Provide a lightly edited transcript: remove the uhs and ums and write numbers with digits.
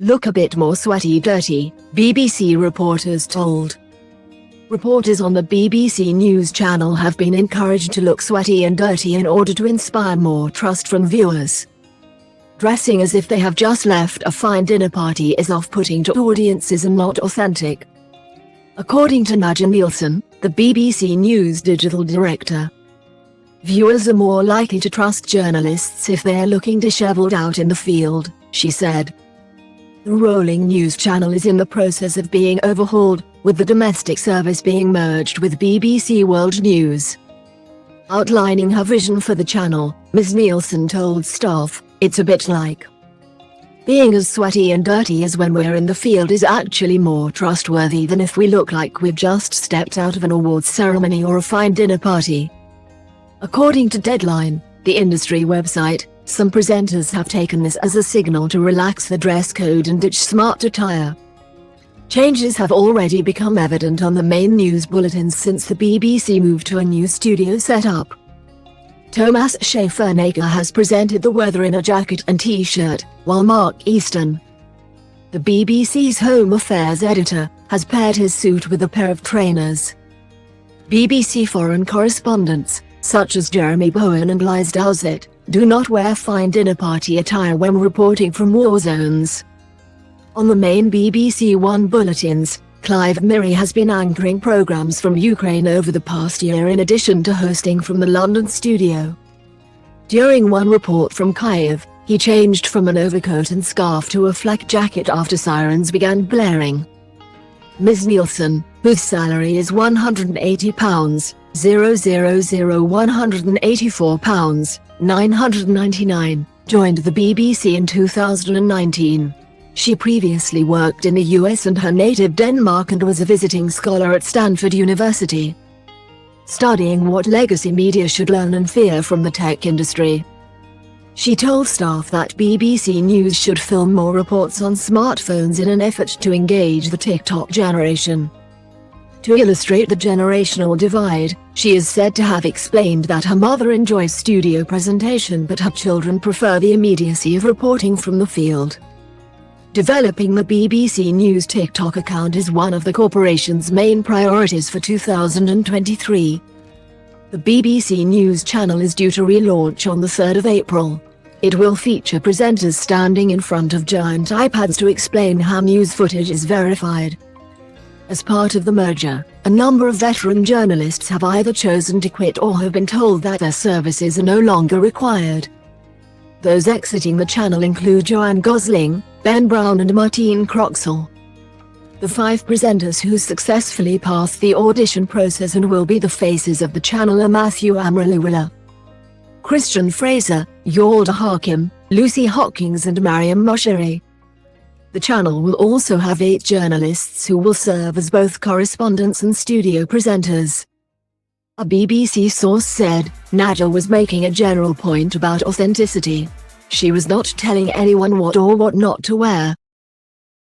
look a bit more sweaty dirty, BBC reporters told. Reporters on the BBC News channel have been encouraged to look sweaty and dirty in order to inspire more trust from viewers. Dressing as if they have just left a fine dinner party is off-putting to audiences and not authentic. According to Naja Nielsen, the BBC News digital director, viewers are more likely to trust journalists if they are looking disheveled out in the field, she said. The rolling news channel is in the process of being overhauled, with the domestic service being merged with BBC World News. Outlining her vision for the channel, Ms. Nielsen told staff, "It's a bit like being as sweaty and dirty as when we're in the field is actually more trustworthy than if we look like we've just stepped out of an awards ceremony or a fine dinner party." According to Deadline, the industry website, some presenters have taken this as a signal to relax the dress code and ditch smart attire. Changes have already become evident on the main news bulletins since the BBC moved to a new studio setup. Thomas Schaefer-Nager has presented the weather in a jacket and t-shirt, while Mark Easton, the BBC's Home Affairs editor, has paired his suit with a pair of trainers. BBC foreign correspondents, such as Jeremy Bowen and Liz Dowsett, do not wear fine dinner party attire when reporting from war zones. On the main BBC One bulletins, Clive Mirry has been anchoring programs from Ukraine over the past year in addition to hosting from the London studio. During one report from Kyiv, he changed from an overcoat and scarf to a flak jacket after sirens began blaring. Ms. Nielsen, whose salary is £180, 184 pounds, 999, joined the BBC in 2019. She previously worked in the US and her native Denmark and was a visiting scholar at Stanford University, studying what legacy media should learn and fear from the tech industry. She told staff that BBC News should film more reports on smartphones in an effort to engage the TikTok generation. To illustrate the generational divide, she is said to have explained that her mother enjoys studio presentation but her children prefer the immediacy of reporting from the field. Developing the BBC News TikTok account is one of the corporation's main priorities for 2023. The BBC News channel is due to relaunch on the 3rd of April. It will feature presenters standing in front of giant iPads to explain how news footage is verified. As part of the merger, a number of veteran journalists have either chosen to quit or have been told that their services are no longer required. Those exiting the channel include Joanne Gosling, Ben Brown and Martine Croxall. The 5 presenters who successfully passed the audition process and will be the faces of the channel are Matthew Amralouila, Christian Fraser, Yalda Hakim, Lucy Hawkins and Mariam Moshiri. The channel will also have 8 journalists who will serve as both correspondents and studio presenters. A BBC source said, Naja was making a general point about authenticity. She was not telling anyone what or what not to wear.